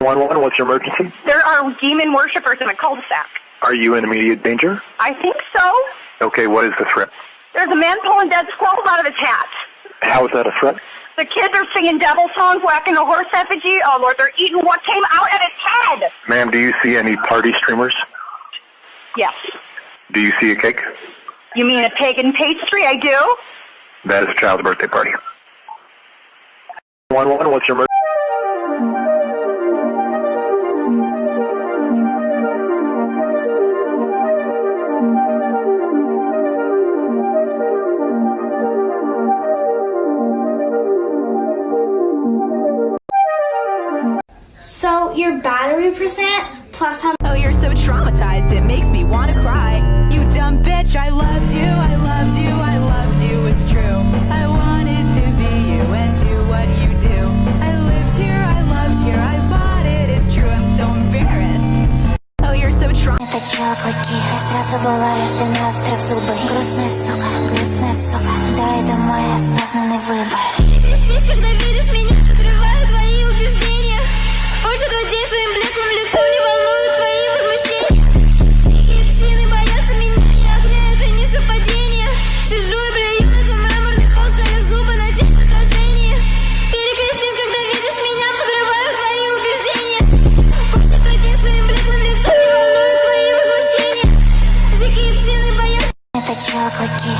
What's your emergency? There are demon worshippers in a cul-de-sac. Are you in immediate danger? I think so. Okay, what is the threat? There's a man pulling dead squirrels out of his hat. How is that a threat? The kids are singing devil songs, whacking a horse effigy. Oh, Lord, they're eating what came out of his head. Ma'am, do you see any party streamers? Yes. Do you see a cake? You mean a pagan pastry? I do. That is a child's birthday party. 111, what's your emergency? So your battery percent plus how... Oh, you're so traumatized, it makes me want to cry. You dumb bitch, I loved you, I loved you, I loved you, it's true. I wanted to be you and do what you do. I lived here, I loved here, I bought it, it's true, I'm so embarrassed. Oh, you're so traumatized. Это челоклыки, я сразу была рождена острозубой. Грустная сука, да, это мой осознанный выбор. Здесь, когда видишь меня, подрываю твои убеждения. Больше твой день своим блеклым лицом не волнуют твои возмущения. Дикие псины боятся меня, я огня, это не совпадение. Сижу и блюю на твой мраморный пол, ставя зубы на день отражения. Перекрестись, когда видишь меня, подрываю твои убеждения. Больше твой день своим блеклым лицом не волнуют твои возмущения. Дикие псины боятся... Это челоклыки.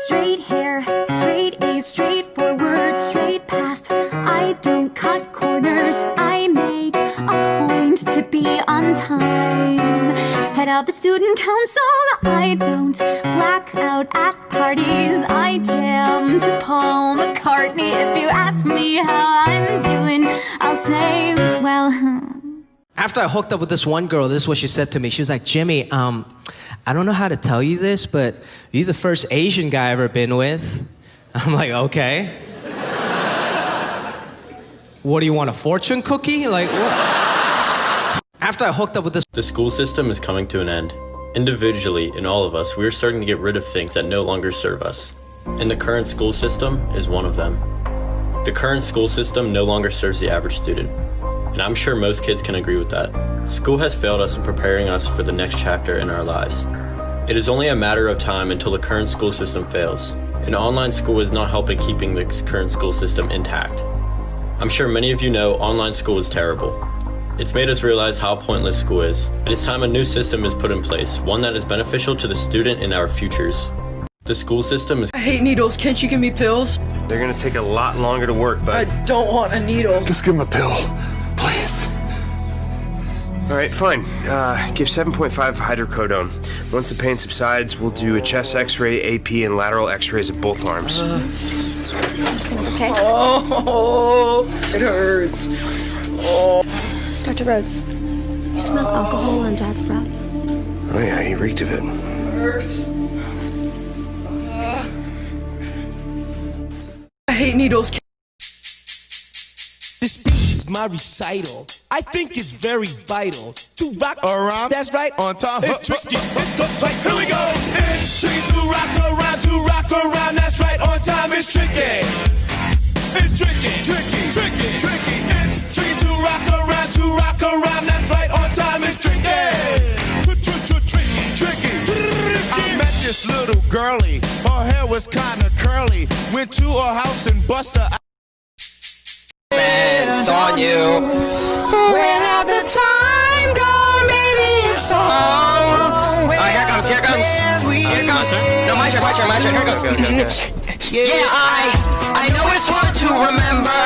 Straight hair, straight A's, straightforward, straight past. I don't cut corners, I make a point to be on time. Head of the student council, I don't black out at parties. I jam to Paul McCartney. If you ask me how I'm doing, I'll say, well... After I hooked up with this one girl, this is what she said to me. She was like, Jimmy, I don't know how to tell you this, but you're the first Asian guy I've ever been with. I'm like, okay. What do you want, a fortune cookie? Like, what? After I hooked up with this... The school system is coming to an end. Individually, in all of us, we are starting to get rid of things that no longer serve us. And the current school system is one of them. The current school system no longer serves the average student. And I'm sure most kids can agree with that. School has failed us in preparing us for the next chapter in our lives. It is only a matter of time until the current school system fails. And online school is not helping keeping the current school system intact. I'm sure many of you know online school is terrible. It's made us realize how pointless school is. It is time a new system is put in place, one that is beneficial to the student and our futures. The school system is... I hate needles, can't you give me pills? They're gonna take a lot longer to work, but... I don't want a needle. Just give him a pill, please. Alright, fine. Give 7.5 hydrocodone. Once the pain subsides, we'll do a chest x-ray, AP, and lateral x-rays of both arms. Okay. Oh, it hurts. Oh. Dr. Rhodes, you smell alcohol on Dad's breath? Oh yeah, he reeked of it. It hurts. I hate needles. This speech is my recital. I think it's very vital to rock around. That's right, on time. It's tricky. It's tough, right? Here we go. It's tricky to rock around, to rock around. That's right, on time. It's tricky. It's tricky, tricky, tricky, tricky. It's tricky to rock around, to rock around. That's right, on time. It's tricky. Tricky, tricky. I met this little girlie. Her hair was kinda curly. Went to her house and bust her. It's on you. Where had the time gone, baby? It's all. Alright, here comes. Here comes. No, my turn. Here goes. Okay. Yeah, I know it's hard to remember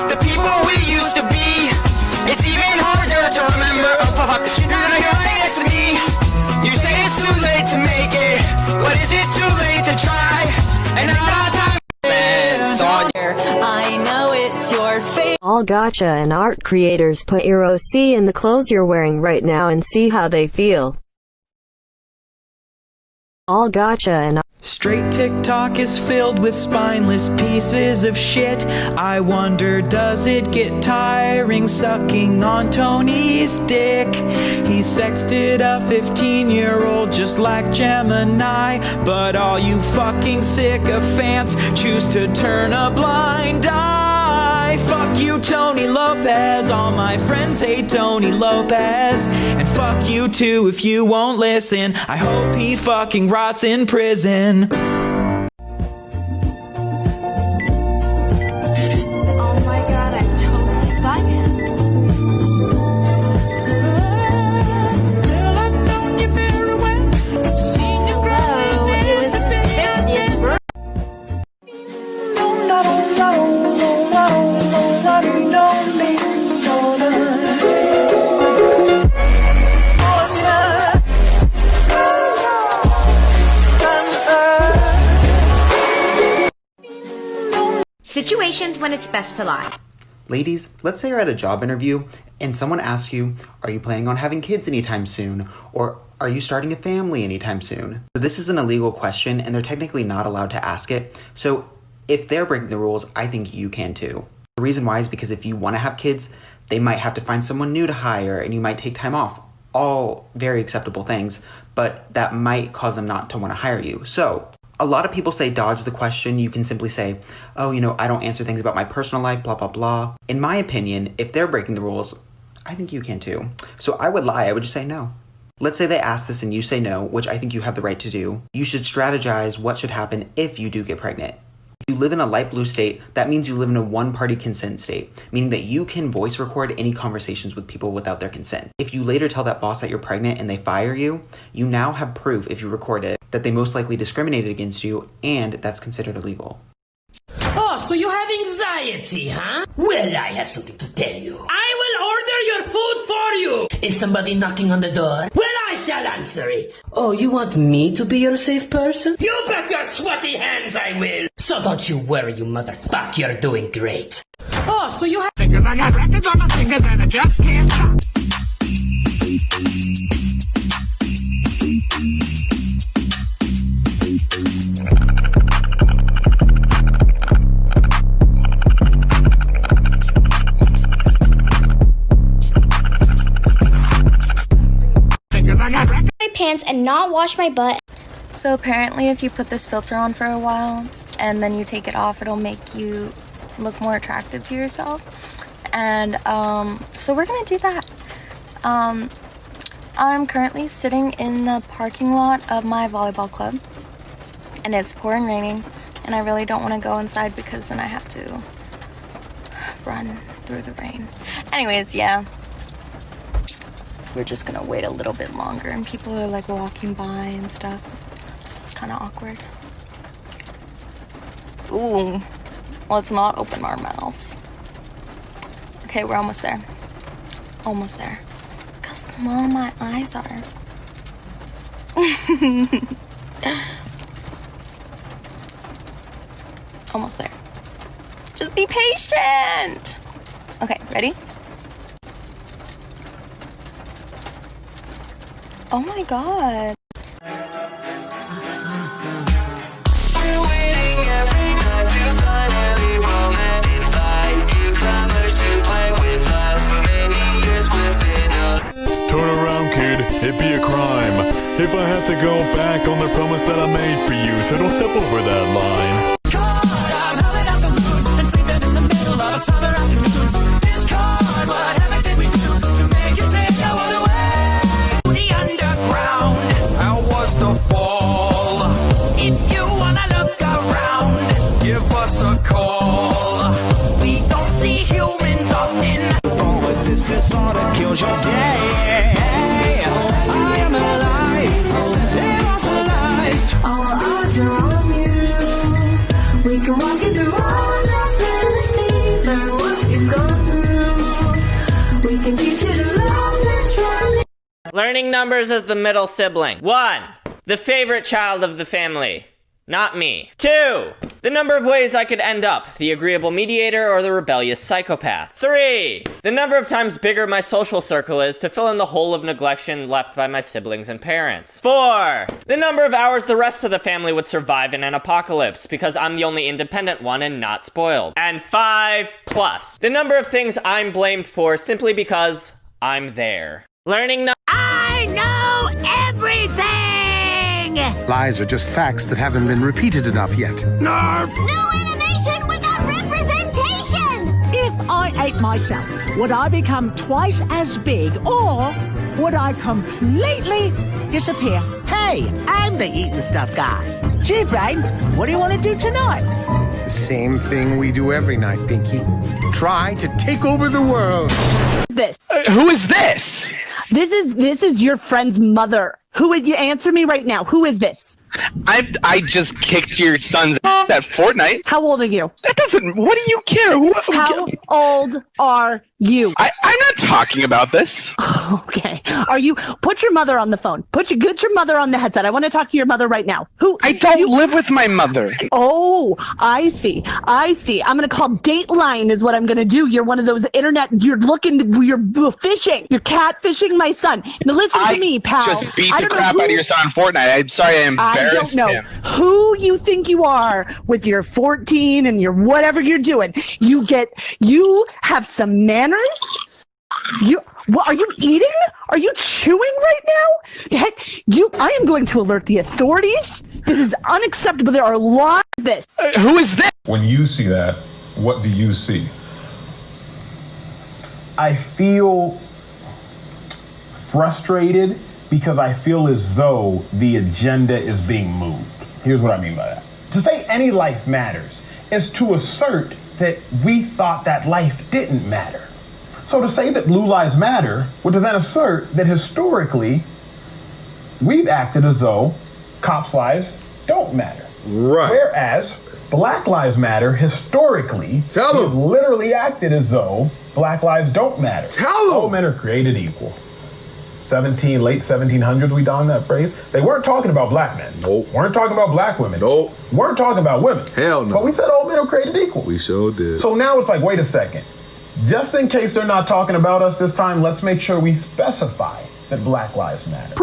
the people we used to be. It's even harder to remember. Oh, fuck. Now you're right next to me. You say it's too late to make it. But is it too late to try? And now our time is on you. I know it's your fate. All gotcha and art creators, put your OC in the clothes you're wearing right now and see how they feel. All gotcha and Straight TikTok is filled with spineless pieces of shit. I wonder, does it get tiring sucking on Tony's dick? He sexted a 15-year-old just like Gemini, but all you fucking sycophants choose to turn a blind eye. Fuck you, Tony Lopez. All my friends hate Tony Lopez. And fuck you too if you won't listen. I hope he fucking rots in prison. Oh my god, I'm totally bugging. Situations when it's best to lie. Ladies, let's say you're at a job interview and someone asks you, are you planning on having kids anytime soon? Or are you starting a family anytime soon? So this is an illegal question and they're technically not allowed to ask it. So if they're breaking the rules, I think you can too. The reason why is because if you want to have kids, they might have to find someone new to hire and you might take time off. All very acceptable things, but that might cause them not to want to hire you. So a lot of people say dodge the question. You can simply say, oh, I don't answer things about my personal life, blah, blah, blah. In my opinion, if they're breaking the rules, I think you can too. So I would lie. I would just say no. Let's say they ask this and you say no, which I think you have the right to do. You should strategize what should happen if you do get pregnant. If you live in a light blue state, that means you live in a one-party consent state, meaning that you can voice record any conversations with people without their consent. If you later tell that boss that you're pregnant and they fire you, you now have proof, if you record it, that they most likely discriminated against you, and that's considered illegal. Oh, so you have anxiety, huh? Well, I have something to tell you. I will order your food for you. Is somebody knocking on the door? Well, I shall answer it. Oh, you want me to be your safe person? You bet your sweaty hands I will. So don't you worry, you motherfucker, you're doing great. Oh, so you have fingers. I got records on my fingers and I just can't stop. My pants and not wash my butt. So apparently if you put this filter on for a while and then you take it off, it'll make you look more attractive to yourself. And so we're gonna do that. I'm currently sitting in the parking lot of my volleyball club and it's pouring raining and I really don't want to go inside because then I have to run through the rain. Anyways, yeah. We're just gonna wait a little bit longer and people are like walking by and stuff. It's kind of awkward. Ooh, let's not open our mouths. Okay, we're almost there. Almost there. Look how small my eyes are. Almost there. Just be patient. Okay, ready? Oh my god. Turn around, kid. It'd be a crime if I had to go back on the promise that I made for you, so don't step over that line. Kills your day. I am alive. All eyes are on you. We can walk it through all that fantasy. Learn what you've gone through. We can teach you to love that's running. Learning numbers as the middle sibling. 1. The favorite child of the family. Not me. 2. The number of ways I could end up, the agreeable mediator or the rebellious psychopath. 3. The number of times bigger my social circle is to fill in the hole of neglection left by my siblings and parents. 4. The number of hours the rest of the family would survive in an apocalypse, because I'm the only independent one and not spoiled. And 5 plus. The number of things I'm blamed for simply because I'm there. Learning I know everything! Lies are just facts that haven't been repeated enough yet. Nerf! No innovation without representation! If I ate myself, would I become twice as big, or would I completely disappear? Hey, I'm the eating stuff guy. Gee, Brain, what do you want to do tonight? The same thing we do every night, Pinky. Try to take over the world. This. Who is this? This is your friend's mother. Who is you? Answer me right now. Who is this? I just kicked your son's at Fortnite. How old are you? That doesn't. What do you care? How old are you? I'm not talking about this. Okay. Are you? Put your mother on the phone. Get your mother on the headset. I want to talk to your mother right now. Who? I don't live with my mother. Oh, I see. I'm gonna call Dateline. Is what I'm gonna do. You're one of those internet. You're fishing. You're catfishing my son. Now listen to me, pal. Just beat the crap out of your son on Fortnite. I'm sorry I embarrassed him. I don't know who you think you are with your 14 and your whatever you're doing. You have some manners. What, are you eating? Are you chewing right now? Heck, I am going to alert the authorities. This is unacceptable. There are laws. Who is this? When you see that, what do you see? I feel frustrated because I feel as though the agenda is being moved. Here's what I mean by that. To say any life matters is to assert that we thought that life didn't matter. So to say that blue lives matter would then assert that historically we've acted as though cops' lives don't matter. Right. Whereas black lives matter historically, we've literally acted as though black lives don't matter. All men are created equal. Late 1700s, we donned that phrase. They weren't talking about black men. Nope. Weren't talking about black women. Nope. Weren't talking about women. Hell no. But we said all men are created equal. We sure did. So now it's like, wait a second. Just in case they're not talking about us this time, let's make sure we specify that black lives matter.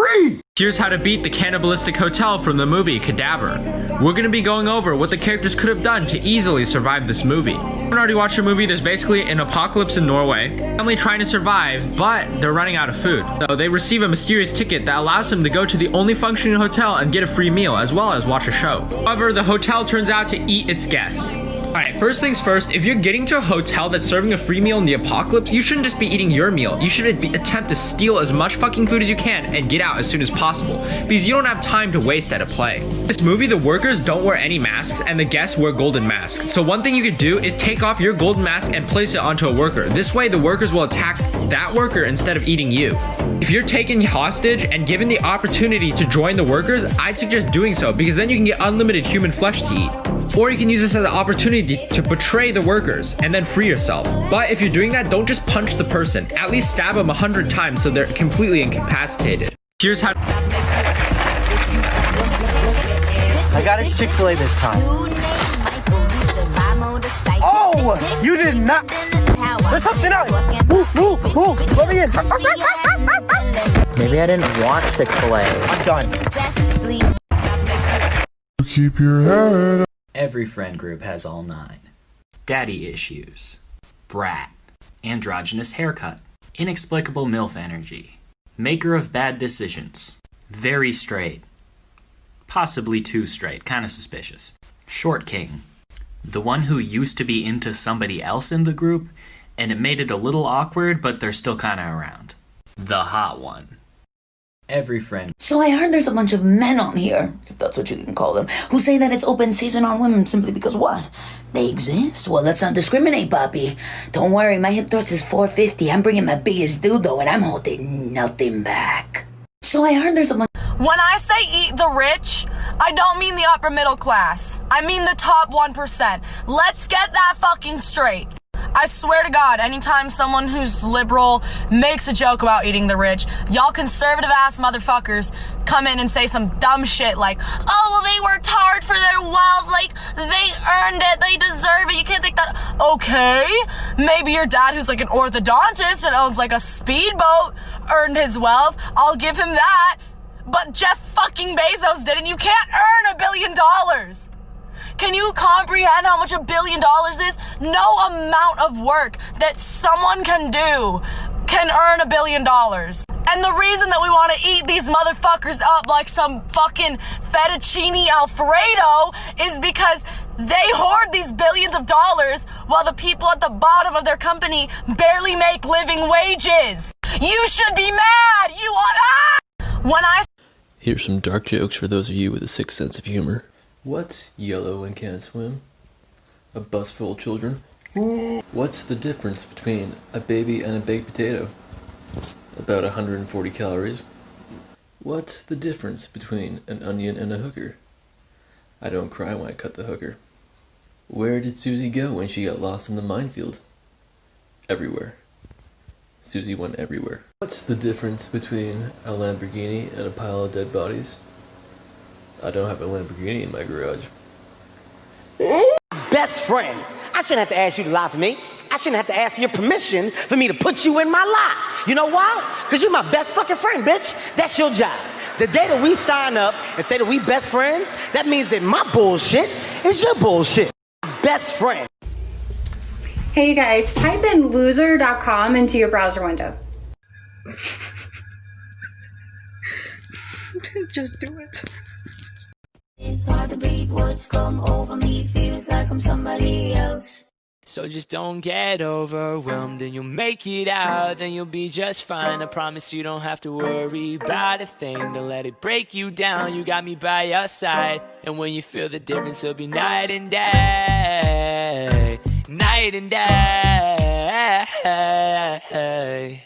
Here's how to beat the cannibalistic hotel from the movie Cadaver. We're gonna be going over what the characters could have done to easily survive this movie. If you already watched the movie, there's basically an apocalypse in Norway. Family trying to survive, but they're running out of food. So they receive a mysterious ticket that allows them to go to the only functioning hotel and get a free meal, as well as watch a show. However, the hotel turns out to eat its guests. Alright, first things first, if you're getting to a hotel that's serving a free meal in the apocalypse, you shouldn't just be eating your meal. You should attempt to steal as much fucking food as you can and get out as soon as possible, because you don't have time to waste at a play. In this movie, the workers don't wear any masks and the guests wear golden masks. So one thing you could do is take off your golden mask and place it onto a worker. This way, the workers will attack that worker instead of eating you. If you're taken hostage and given the opportunity to join the workers, I'd suggest doing so, because then you can get unlimited human flesh to eat. Or you can use this as an opportunity to betray the workers and then free yourself. But if you're doing that, don't just punch the person. At least stab them 100 times so they're completely incapacitated. Here's how. I got his Chick-fil-A this time. Oh! You did not! There's something else! Move! Let me in! Maybe I didn't want Chick-fil-A. I'm done. Keep your head up. Every friend group has all 9. Daddy issues. Brat. Androgynous haircut. Inexplicable MILF energy. Maker of bad decisions. Very straight. Possibly too straight, kinda suspicious. Short king. The one who used to be into somebody else in the group, and it made it a little awkward, but they're still kinda around. The hot one. Every friend. So I heard there's a bunch of men on here, if that's what you can call them, who say that it's open season on women simply because what? They exist? Well, let's not discriminate, Poppy. Don't worry, my hip thrust is 450. I'm bringing my biggest dildo and I'm holding nothing back. So I heard there's a bunch. When I say eat the rich, I don't mean the upper middle class. I mean the top 1%. Let's get that fucking straight. I swear to God, anytime someone who's liberal makes a joke about eating the rich, y'all conservative ass motherfuckers come in and say some dumb shit like, oh, well, they worked hard for their wealth, like, they earned it, they deserve it, you can't take that. Okay, maybe your dad, who's like an orthodontist and owns like a speedboat, earned his wealth, I'll give him that. But Jeff fucking Bezos didn't. You can't earn $1 billion. Can you comprehend how much $1 billion is? No amount of work that someone can do can earn $1 billion. And the reason that we want to eat these motherfuckers up like some fucking fettuccine Alfredo is because they hoard these billions of dollars while the people at the bottom of their company barely make living wages. You should be mad. You are. When I. Here's some dark jokes for those of you with a sick sense of humor. What's yellow and can't swim? A bus full of children. What's the difference between a baby and a baked potato? About 140 calories. What's the difference between an onion and a hooker? I don't cry when I cut the hooker. Where did Susie go when she got lost in the minefield? Everywhere. Susie went everywhere. What's the difference between a Lamborghini and a pile of dead bodies? I don't have a Lamborghini in my garage. Best friend. I shouldn't have to ask you to lie for me. I shouldn't have to ask for your permission for me to put you in my lie. You know why? Because you're my best fucking friend, bitch. That's your job. The day that we sign up and say that we best friends, that means that my bullshit is your bullshit. Best friend. Hey guys, type in loser.com into your browser window. Just do it. Hard to beat what's come over me, feels like I'm somebody else. So just don't get overwhelmed and you'll make it out, then you'll be just fine. I promise you don't have to worry about a thing. Don't let it break you down, you got me by your side. And when you feel the difference, it'll be night and day. Night and day.